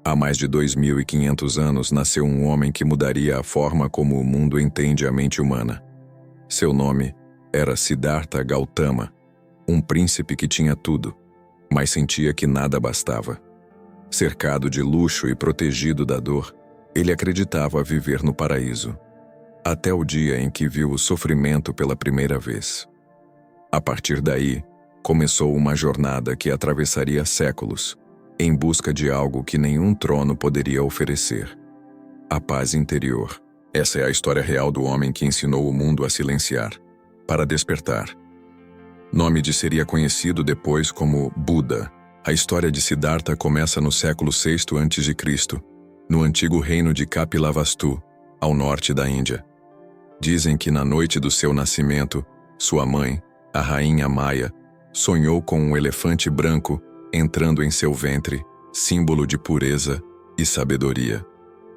Há mais de 2.500 anos nasceu um homem que mudaria a forma como o mundo entende a mente humana. Seu nome era Siddhartha Gautama, um príncipe que tinha tudo, mas sentia que nada bastava. Cercado de luxo e protegido da dor, ele acreditava viver no paraíso, até o dia em que viu o sofrimento pela primeira vez. A partir daí, começou uma jornada que atravessaria séculos, em busca de algo que nenhum trono poderia oferecer: a paz interior. Essa é a história real do homem que ensinou o mundo a silenciar, para despertar. Nome de seria conhecido depois como Buda. A história de Siddhartha começa no século VI a.C., no antigo reino de Kapilavastu, ao norte da Índia. Dizem que na noite do seu nascimento, sua mãe, a rainha Maya, sonhou com um elefante branco entrando em seu ventre, símbolo de pureza e sabedoria.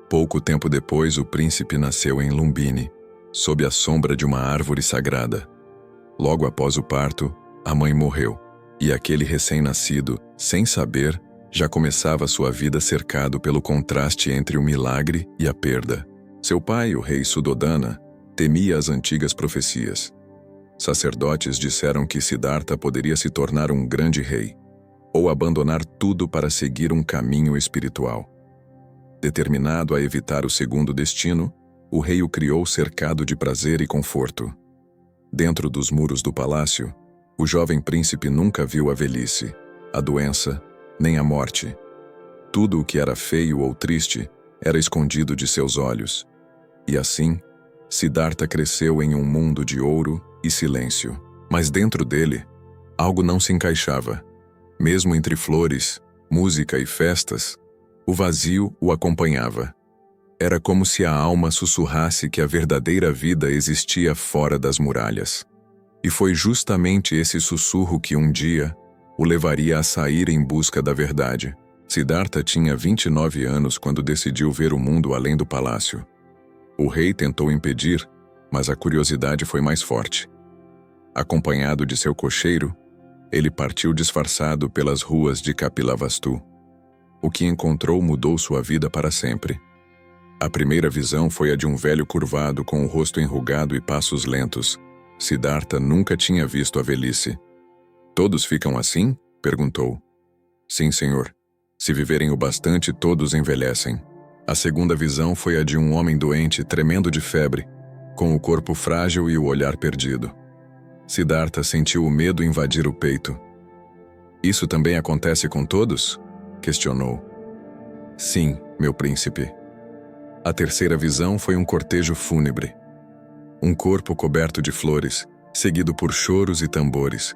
Pouco tempo depois, o príncipe nasceu em Lumbini, sob a sombra de uma árvore sagrada. Logo após o parto, a mãe morreu, e aquele recém-nascido, sem saber, já começava sua vida cercado pelo contraste entre o milagre e a perda. Seu pai, o rei Suddhodana, temia as antigas profecias. Sacerdotes disseram que Siddhartha poderia se tornar um grande rei, ou abandonar tudo para seguir um caminho espiritual. Determinado a evitar o segundo destino, o rei o criou cercado de prazer e conforto. Dentro dos muros do palácio, o jovem príncipe nunca viu a velhice, a doença, nem a morte. Tudo o que era feio ou triste era escondido de seus olhos. E assim, Siddhartha cresceu em um mundo de ouro e silêncio. Mas dentro dele, algo não se encaixava. Mesmo entre flores, música e festas, o vazio o acompanhava. Era como se a alma sussurrasse que a verdadeira vida existia fora das muralhas. E foi justamente esse sussurro que um dia o levaria a sair em busca da verdade. Siddhartha tinha 29 anos quando decidiu ver o mundo além do palácio. O rei tentou impedir, mas a curiosidade foi mais forte. Acompanhado de seu cocheiro, ele partiu disfarçado pelas ruas de Kapilavastu. O que encontrou mudou sua vida para sempre. A primeira visão foi a de um velho curvado com o rosto enrugado e passos lentos. Siddhartha nunca tinha visto a velhice. "Todos ficam assim?" perguntou. "Sim, senhor. Se viverem o bastante, todos envelhecem." A segunda visão foi a de um homem doente, tremendo de febre, com o corpo frágil e o olhar perdido. Siddhartha sentiu o medo invadir o peito. "Isso também acontece com todos?" questionou. "Sim, meu príncipe." A terceira visão foi um cortejo fúnebre. Um corpo coberto de flores, seguido por choros e tambores.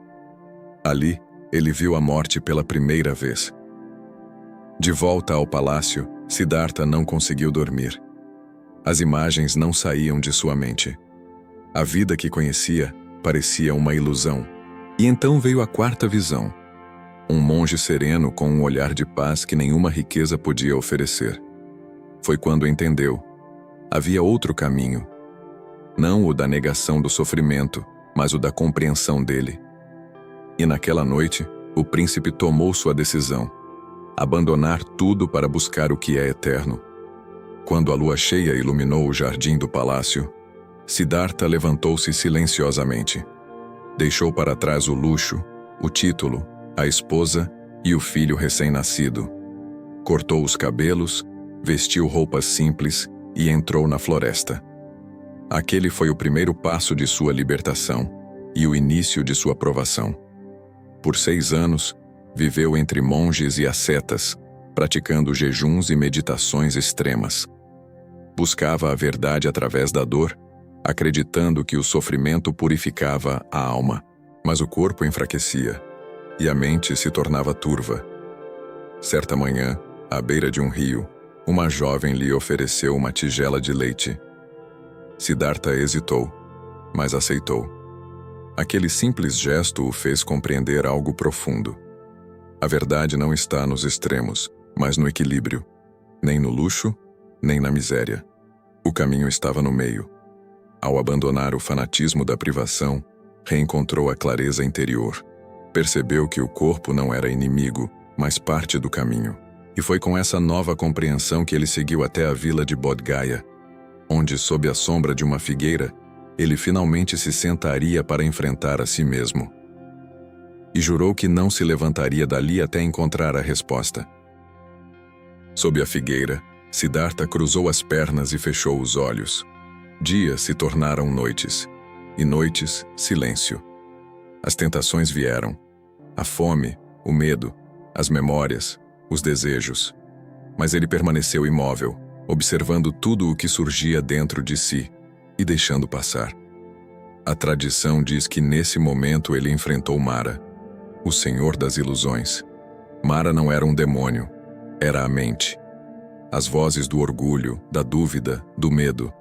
Ali, ele viu a morte pela primeira vez. De volta ao palácio, Siddhartha não conseguiu dormir. As imagens não saíam de sua mente. A vida que conhecia parecia uma ilusão. E então veio a quarta visão. Um monge sereno com um olhar de paz que nenhuma riqueza podia oferecer. Foi quando entendeu. Havia outro caminho. Não o da negação do sofrimento, mas o da compreensão dele. E naquela noite, o príncipe tomou sua decisão: abandonar tudo para buscar o que é eterno. Quando a lua cheia iluminou o jardim do palácio, Siddhartha levantou-se silenciosamente. Deixou para trás o luxo, o título, a esposa e o filho recém-nascido. Cortou os cabelos, vestiu roupas simples e entrou na floresta. Aquele foi o primeiro passo de sua libertação e o início de sua provação. Por 6 anos, viveu entre monges e ascetas, praticando jejuns e meditações extremas. Buscava a verdade através da dor, acreditando que o sofrimento purificava a alma, mas o corpo enfraquecia e a mente se tornava turva. Certa manhã, à beira de um rio, uma jovem lhe ofereceu uma tigela de leite. Siddhartha hesitou, mas aceitou. Aquele simples gesto o fez compreender algo profundo. A verdade não está nos extremos, mas no equilíbrio, nem no luxo, nem na miséria. O caminho estava no meio. Ao abandonar o fanatismo da privação, reencontrou a clareza interior. Percebeu que o corpo não era inimigo, mas parte do caminho. E foi com essa nova compreensão que ele seguiu até a vila de Bodh Gaya, onde, sob a sombra de uma figueira, ele finalmente se sentaria para enfrentar a si mesmo. E jurou que não se levantaria dali até encontrar a resposta. Sob a figueira, Siddhartha cruzou as pernas e fechou os olhos. Dias se tornaram noites, e noites, silêncio. As tentações vieram, a fome, o medo, as memórias, os desejos. Mas ele permaneceu imóvel, observando tudo o que surgia dentro de si e deixando passar. A tradição diz que nesse momento ele enfrentou Mara, o senhor das ilusões. Mara não era um demônio, era a mente. As vozes do orgulho, da dúvida, do medo.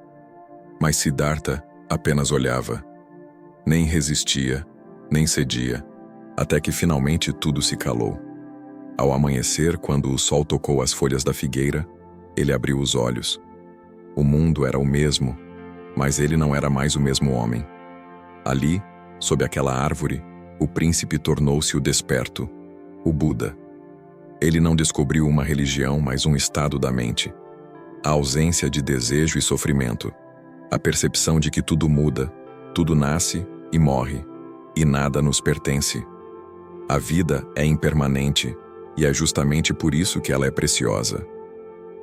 Mas Siddhartha apenas olhava. Nem resistia, nem cedia, até que finalmente tudo se calou. Ao amanhecer, quando o sol tocou as folhas da figueira, ele abriu os olhos. O mundo era o mesmo, mas ele não era mais o mesmo homem. Ali, sob aquela árvore, o príncipe tornou-se o desperto, o Buda. Ele não descobriu uma religião, mas um estado da mente. A ausência de desejo e sofrimento. A percepção de que tudo muda, tudo nasce e morre, e nada nos pertence. A vida é impermanente, e é justamente por isso que ela é preciosa.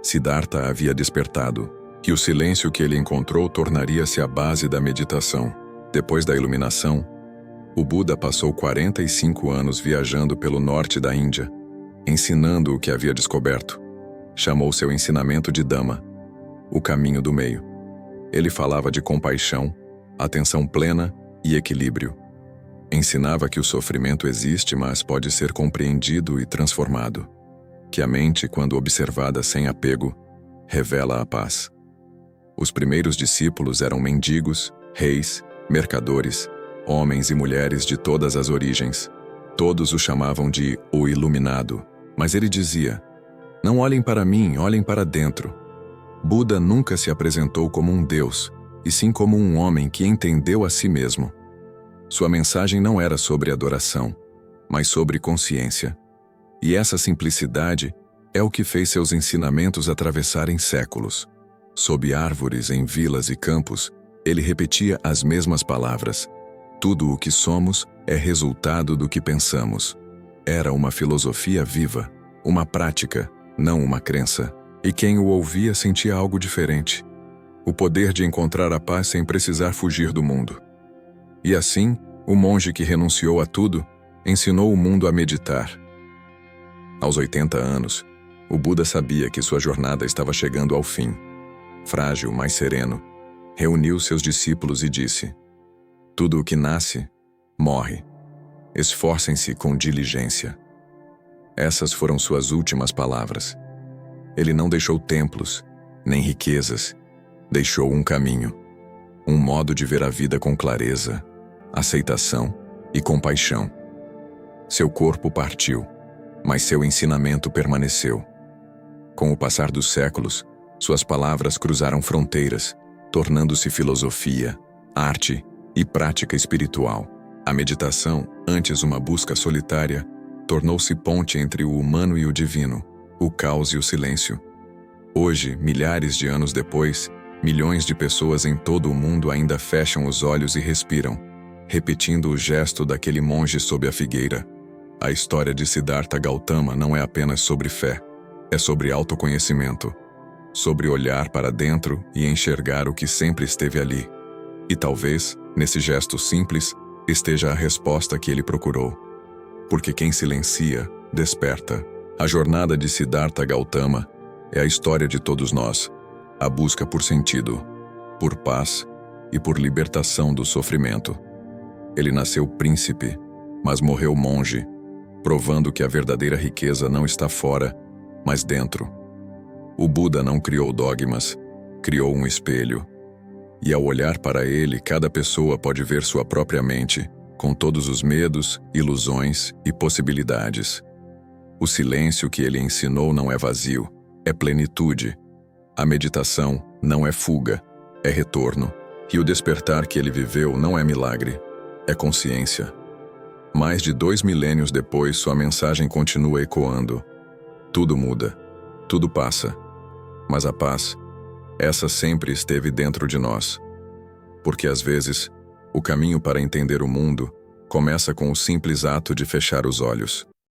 Siddhartha havia despertado, que o silêncio que ele encontrou tornaria-se a base da meditação. Depois da iluminação, o Buda passou 45 anos viajando pelo norte da Índia, ensinando o que havia descoberto. Chamou seu ensinamento de Dhamma, o caminho do meio. Ele falava de compaixão, atenção plena e equilíbrio. Ensinava que o sofrimento existe, mas pode ser compreendido e transformado. Que a mente, quando observada sem apego, revela a paz. Os primeiros discípulos eram mendigos, reis, mercadores, homens e mulheres de todas as origens. Todos o chamavam de o Iluminado, mas ele dizia: não olhem para mim, olhem para dentro. Buda nunca se apresentou como um Deus, e sim como um homem que entendeu a si mesmo. Sua mensagem não era sobre adoração, mas sobre consciência. E essa simplicidade é o que fez seus ensinamentos atravessarem séculos. Sob árvores, em vilas e campos, ele repetia as mesmas palavras. Tudo o que somos é resultado do que pensamos. Era uma filosofia viva, uma prática, não uma crença. E quem o ouvia sentia algo diferente. O poder de encontrar a paz sem precisar fugir do mundo. E assim, o monge que renunciou a tudo, ensinou o mundo a meditar. Aos 80 anos, o Buda sabia que sua jornada estava chegando ao fim. Frágil, mas sereno, reuniu seus discípulos e disse: tudo o que nasce, morre. Esforcem-se com diligência. Essas foram suas últimas palavras. Ele não deixou templos, nem riquezas. Deixou um caminho, um modo de ver a vida com clareza, aceitação e compaixão. Seu corpo partiu, mas seu ensinamento permaneceu. Com o passar dos séculos, suas palavras cruzaram fronteiras, tornando-se filosofia, arte e prática espiritual. A meditação, antes uma busca solitária, tornou-se ponte entre o humano e o divino, o caos e o silêncio. Hoje, milhares de anos depois, milhões de pessoas em todo o mundo ainda fecham os olhos e respiram, repetindo o gesto daquele monge sob a figueira. A história de Siddhartha Gautama não é apenas sobre fé, é sobre autoconhecimento, sobre olhar para dentro e enxergar o que sempre esteve ali. E talvez, nesse gesto simples, esteja a resposta que ele procurou. Porque quem silencia, desperta. A jornada de Siddhartha Gautama é a história de todos nós, a busca por sentido, por paz e por libertação do sofrimento. Ele nasceu príncipe, mas morreu monge, provando que a verdadeira riqueza não está fora, mas dentro. O Buda não criou dogmas, criou um espelho. E ao olhar para ele, cada pessoa pode ver sua própria mente, com todos os medos, ilusões e possibilidades. O silêncio que ele ensinou não é vazio, é plenitude. A meditação não é fuga, é retorno. E o despertar que ele viveu não é milagre, é consciência. Mais de 2 milênios depois, sua mensagem continua ecoando. Tudo muda. Tudo passa, mas a paz, essa sempre esteve dentro de nós. Porque às vezes, o caminho para entender o mundo começa com o simples ato de fechar os olhos.